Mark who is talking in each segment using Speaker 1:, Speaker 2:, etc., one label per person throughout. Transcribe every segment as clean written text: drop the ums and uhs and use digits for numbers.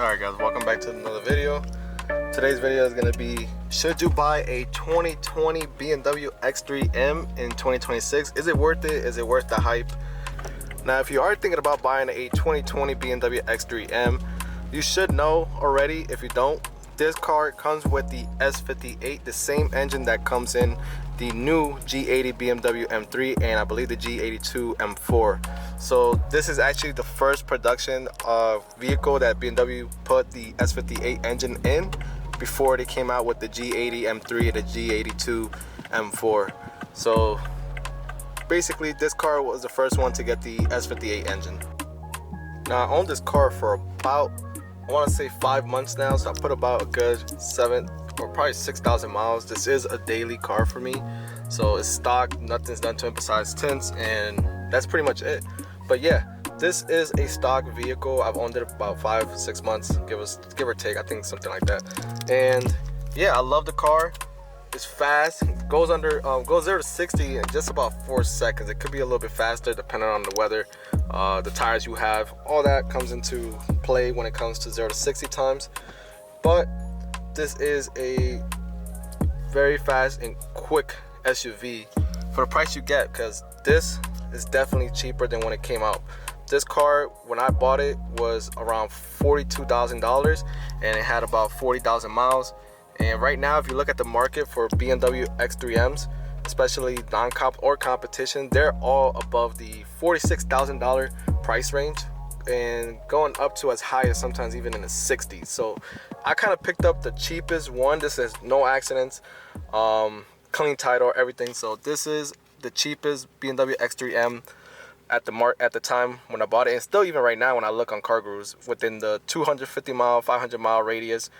Speaker 1: Alright guys, welcome back to another video. Today's video is going to be, should you buy a 2020 BMW X3M in 2026? Is it worth it? Is it worth the hype? Now if you are thinking about buying a 2020 BMW X3M, you should know already. If you don't, this car comes with the S58, the same engine that comes in the new G80 BMW M3 and I believe the G82 M4. So this is actually the first production vehicle that BMW put the S58 engine in before they came out with the G80 M3 and the G82 M4. So basically this car was the first one to get the S58 engine. Now I owned this car for about, I want to say 5 months now, so I put about a good 7 or probably 6,000 miles. This is a daily car for me, so it's stock, nothing's done to it besides tints, and that's pretty much it. But yeah, this is a stock vehicle. I've owned it about 5-6 months, give or take, I think something like that. And yeah, I love the car. It's fast, goes 0 to 60 in just about 4 seconds. It could be a little bit faster depending on the weather, the tires you have, all that comes into play when it comes to 0 to 60 times. But this is a very fast and quick SUV for the price you get, because this is definitely cheaper than when it came out. This car, when I bought it, was around $42,000 and it had about 40,000 miles. And right now, if you look at the market for BMW X3Ms, especially non-comp or competition, they're all above the $46,000 price range and going up to as high as sometimes even in the 60s. So I kind of picked up the cheapest one. This has no accidents, clean title, everything. So this is the cheapest BMW X3M at the time when I bought it, and still even right now when I look on CarGurus, within the 250 mile, 500 mile radius.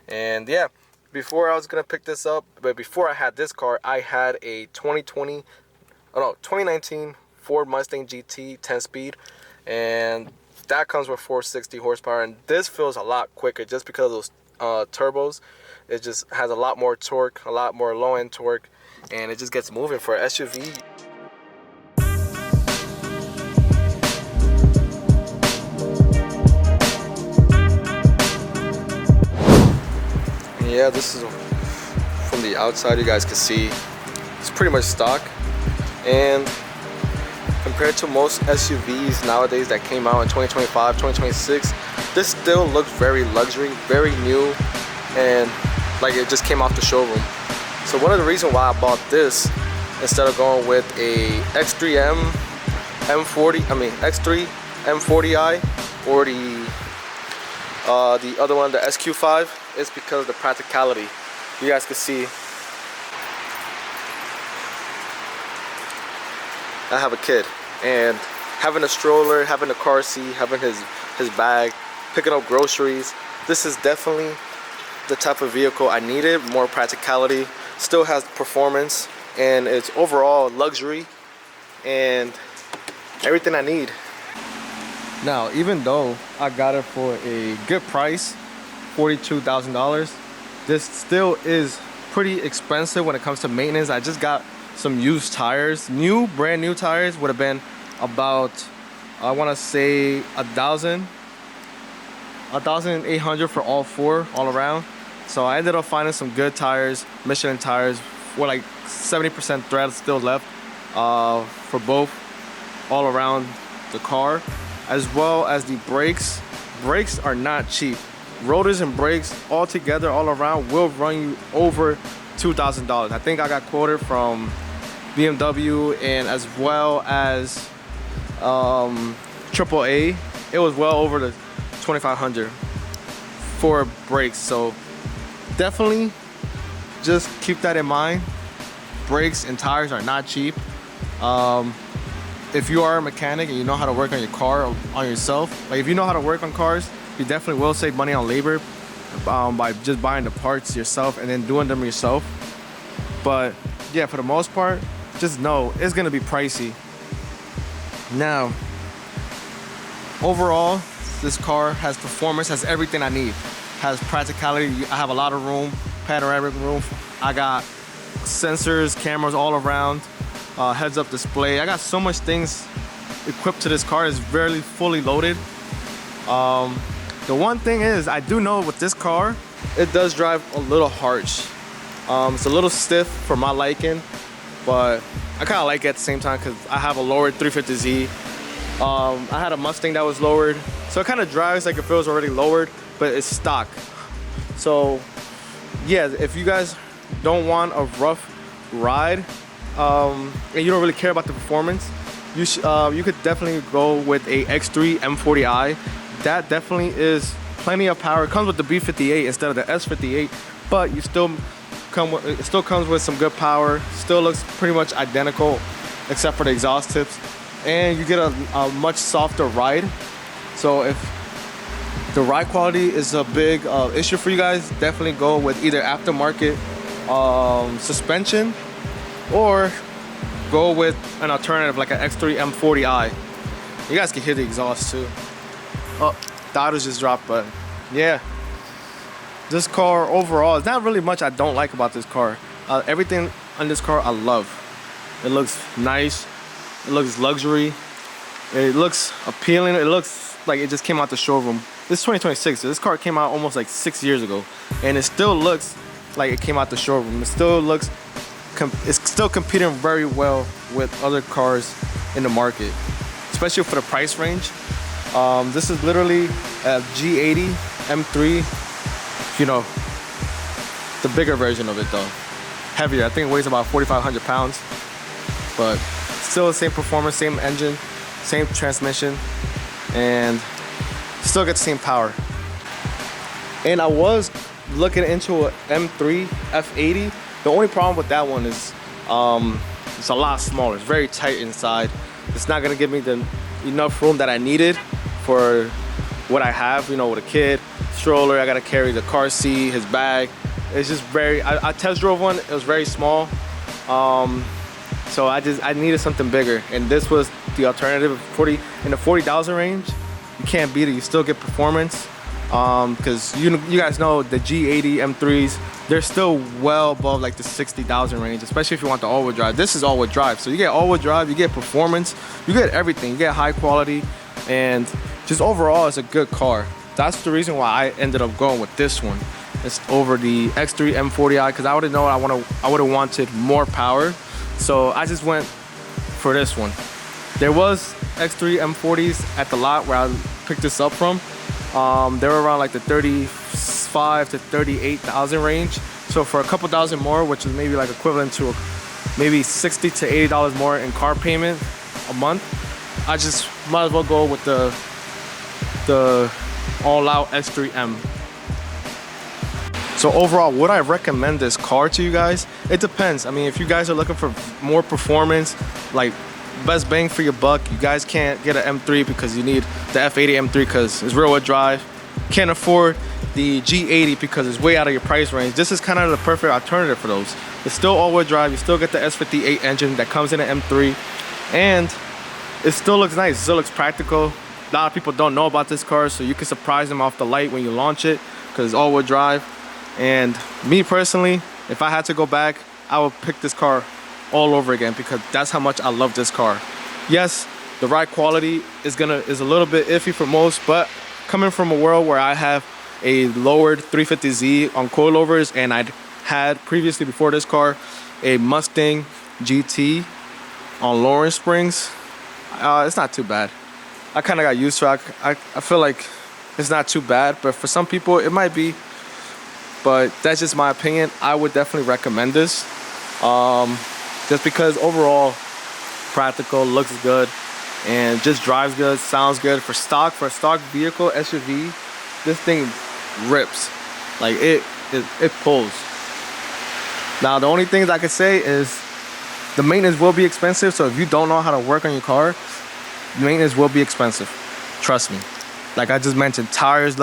Speaker 1: And yeah, before I was gonna pick this up, but before I had this car, I had a 2019 Ford Mustang GT 10-speed, and that comes with 460 horsepower. And this feels a lot quicker just because of those turbos. It just has a lot more torque, a lot more low-end torque, and it just gets moving for an SUV. Yeah, this is from the outside. You guys can see it's pretty much stock, and compared to most SUVs nowadays that came out in 2025, 2026, this still looks very luxury, very new, and like it just came off the showroom. So one of the reasons why I bought this instead of going with a X3 M40i or the other one, the SQ5, is because of the practicality. You guys can see I have a kid, and having a stroller, having a car seat, having his bag, picking up groceries, this is definitely the type of vehicle I needed. More practicality, still has performance, and it's overall luxury and everything I need. Now, even though I got it for a good price, $42,000, this still is pretty expensive when it comes to maintenance. I just got some used tires. Brand new tires would have been about, I want to say $1,800 for all four, all around. So I ended up finding some good tires, Michelin tires, with like 70% thread still left for both, all around the car, as well as the brakes. Brakes are not cheap. Rotors and brakes all together, all around, will run you over $2,000. I think I got quoted from BMW and as well as AAA. It was well over the $2,500 for brakes. So definitely just keep that in mind. Brakes and tires are not cheap. If you are a mechanic and you know how to work on your car or on yourself, like if you know how to work on cars, you definitely will save money on labor by just buying the parts yourself and then doing them yourself. But yeah, for the most part, just know it's gonna be pricey. Now, overall, this car has performance, has everything I need. Has practicality. I have a lot of room, panoramic room. I got sensors, cameras all around, heads-up display. I got so much things equipped to this car. It's very fully loaded. The one thing is, I do know with this car, it does drive a little harsh. It's a little stiff for my liking, but I kind of like it at the same time because I have a lowered 350Z. I had a Mustang that was lowered, so it kind of drives like if it was already lowered, but it's stock. So yeah, if you guys don't want a rough ride and you don't really care about the performance, you could definitely go with a X3 M40i. That definitely is plenty of power. It comes with the B58 instead of the S58, but it still comes with some good power. Still looks pretty much identical except for the exhaust tips, and you get a much softer ride. So if the ride quality is a big issue for you guys, definitely go with either aftermarket suspension, or go with an alternative like an X3 M40i. You guys can hear the exhaust too. Oh, the autos just dropped, but yeah. This car overall, it's not really much I don't like about this car. Everything on this car I love. It looks nice, it looks luxury, it looks appealing, it looks like it just came out the showroom. This is 2026, so this car came out almost like 6 years ago, and it still looks like it came out the showroom. It still looks, it's still competing very well with other cars in the market, especially for the price range. This is literally a G80 M3, you know, the bigger version of it though. Heavier, I think it weighs about 4,500 pounds, but still the same performance, same engine, same transmission, and still get the same power. And I was looking into an M3 F80. The only problem with that one is it's a lot smaller. It's very tight inside. It's not gonna give me the enough room that I needed for what I have, you know, with a kid, stroller, I gotta carry the car seat, his bag. It's just very, I test drove one, it was very small. So I needed something bigger, and this was the alternative. In the 40,000 range, you can't beat it. You still get performance, because you guys know the G80 M3s, they're still well above like the 60,000 range, especially if you want the all-wheel drive. This is all-wheel drive, so you get all-wheel drive, you get performance, you get everything, you get high quality, and just overall it's a good car. That's the reason why I ended up going with this one. It's over the X3 M40i, because I would have known I would have wanted more power, so I just went for this one. There was X3 M40s at the lot where I picked this up from. They were around like the 35 to 38,000 range. So for a couple thousand more, which is maybe like equivalent to maybe $60 to $80 more in car payment a month, I just might as well go with the all-out X3M. So overall, would I recommend this car to you guys? It depends. I mean, if you guys are looking for more performance, like best bang for your buck, you guys can't get an M3 because you need the F80 M3 because it's rear-wheel drive. Can't afford the G80 because it's way out of your price range. This is kind of the perfect alternative for those. It's still all-wheel drive. You still get the S58 engine that comes in an M3, and it still looks nice. It still looks practical. A lot of people don't know about this car, so you can surprise them off the light when you launch it because it's all-wheel drive. And me personally, if I had to go back, I would pick this car all over again because that's how much I love this car. Yes, the ride quality is a little bit iffy for most, but coming from a world where I have a lowered 350Z on coilovers, and I'd had previously before this car a Mustang GT on lowering springs, it's not too bad. I kind of got used to it. I feel like it's not too bad, but for some people it might be. But that's just my opinion. I would definitely recommend this. Just because overall, practical, looks good, and just drives good, sounds good. For a stock vehicle, SUV, this thing rips. Like it pulls. Now the only things I could say is the maintenance will be expensive. So if you don't know how to work on your car, maintenance will be expensive. Trust me. Like I just mentioned, tires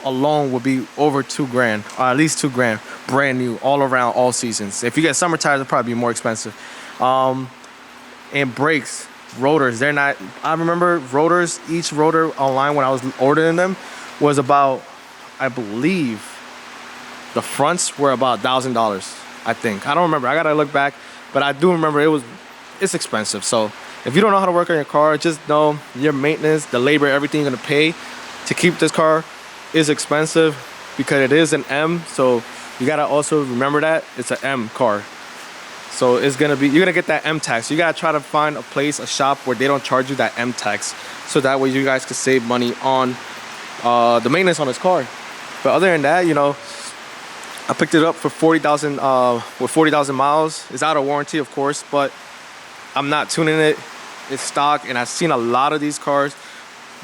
Speaker 1: alone will be over $2,000, or at least $2,000, brand new, all around, all seasons. If you get summer tires, it'll probably be more expensive. And brakes, rotors, they're not. I remember rotors. Each rotor online when I was ordering them was about, I believe, the fronts were about $1,000. I think. I don't remember. I gotta look back, but I do remember it's expensive. So if you don't know how to work on your car, just know your maintenance, the labor, everything you're gonna pay to keep this car is expensive because it is an M, so you gotta also remember that it's an M car. So it's gonna be, you're gonna get that M tax. So you gotta try to find a place, a shop where they don't charge you that M tax, so that way you guys can save money on the maintenance on this car. But other than that, you know, I picked it up for 40,000 with 40,000 miles. It's out of warranty, of course, but I'm not tuning it. It's stock, and I've seen a lot of these cars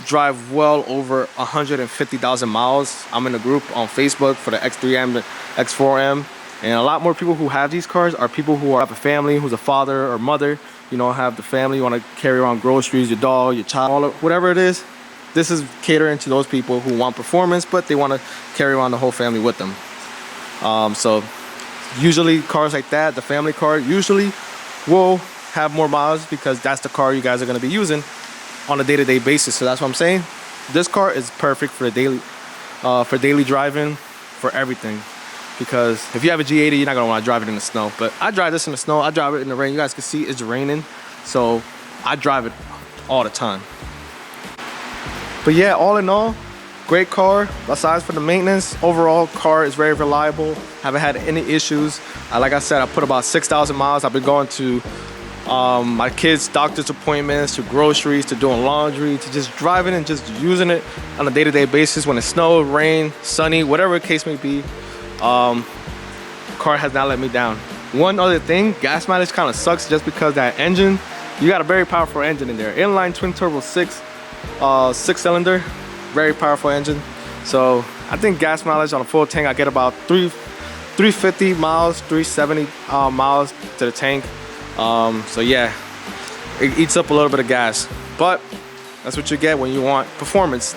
Speaker 1: drive well over 150,000 miles. I'm in a group on Facebook for the X3M, the X4M, and a lot more people who have these cars are people who have a family, who's a father or mother, you know, have the family, you want to carry around groceries, your dog, your child, whatever it is. This is catering to those people who want performance, but they want to carry around the whole family with them. So usually cars like that, the family car, usually will have more miles because that's the car you guys are going to be using on a day-to-day basis. So that's what I'm saying. This car is perfect for the daily driving, for everything. Because if you have a G80, you're not gonna want to drive it in the snow. But I drive this in the snow. I drive it in the rain. You guys can see it's raining, so I drive it all the time. But yeah, all in all, great car. Besides for the maintenance, overall car is very reliable. Haven't had any issues. Like I said, I put about 6,000 miles. I've been going to my kids' doctor's appointments, to groceries, to doing laundry, to just driving and just using it on a day-to-day basis when it's snow, rain, sunny, whatever the case may be. Car has not let me down. One other thing, gas mileage kind of sucks just because that engine, you got a very powerful engine in there. Inline twin turbo six cylinder, very powerful engine. So I think gas mileage on a full tank, I get about 350 miles, 370 miles to the tank. So yeah, it eats up a little bit of gas, but that's what you get when you want performance.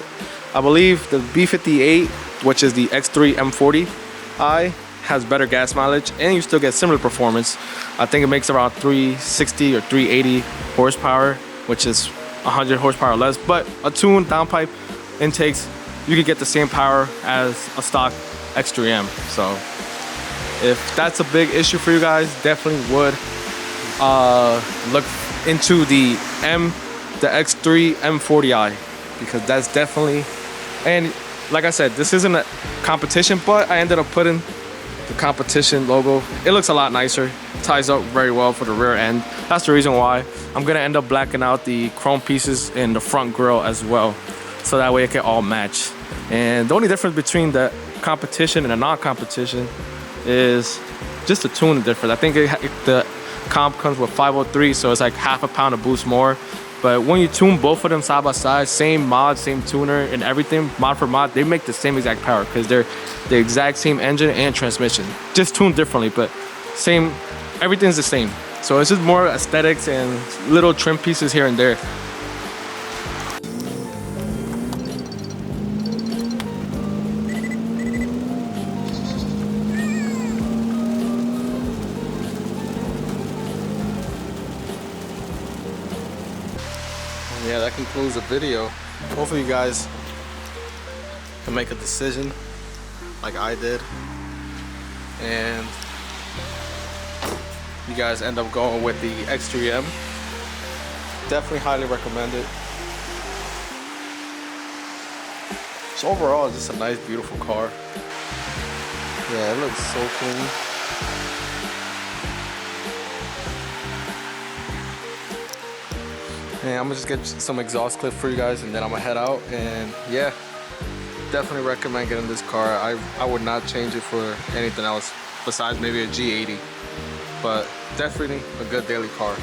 Speaker 1: I believe the B58, which is the X3 M40i, has better gas mileage, and you still get similar performance. I think it makes around 360 or 380 horsepower, which is 100 horsepower less, but a tuned downpipe intakes, you could get the same power as a stock X3M. So if that's a big issue for you guys, definitely would look into the X3 M40i, because that's definitely, and like I said, this isn't a competition, but I ended up putting the competition logo. It looks a lot nicer, ties up very well for the rear end. That's the reason why I'm gonna end up blacking out the chrome pieces in the front grille as well, so that way it can all match. And the only difference between the competition and the non-competition is just the tuning difference. I think the comp comes with 503, so it's like half a pound of boost more. But when you tune both of them side by side, same mod, same tuner and everything, mod for mod, they make the same exact power because they're the exact same engine and transmission. Just tuned differently, but same, everything's the same. So it's just more aesthetics and little trim pieces here and there. Yeah, that concludes the video. Hopefully you guys can make a decision like I did, and you guys end up going with the X3M. Definitely highly recommend it. So overall, it's just a nice, beautiful car. Yeah, it looks so clean. And I'm gonna just get some exhaust clip for you guys, and then I'm gonna head out. And yeah, definitely recommend getting this car. I would not change it for anything else besides maybe a G80, but definitely a good daily car.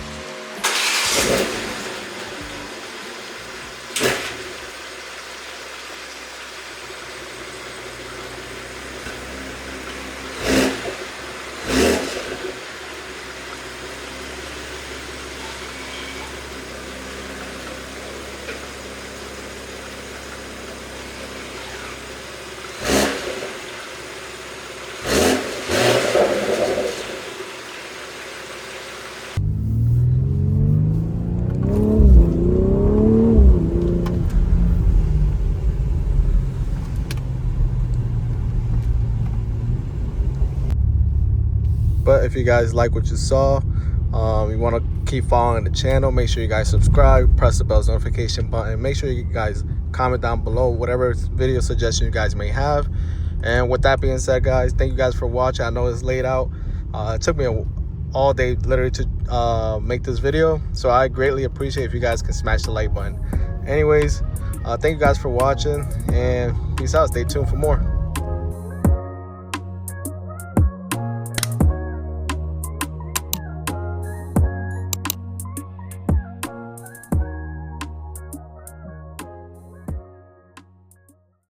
Speaker 1: But if you guys like what you saw, you want to keep following the channel, make sure you guys subscribe, press the bell's notification button, make sure you guys comment down below whatever video suggestion you guys may have. And with that being said, guys, thank you guys for watching. I know it's late out. It took me all day literally to make this video, so I greatly appreciate if you guys can smash the like button. Anyways, thank you guys for watching, and peace out. Stay tuned for more.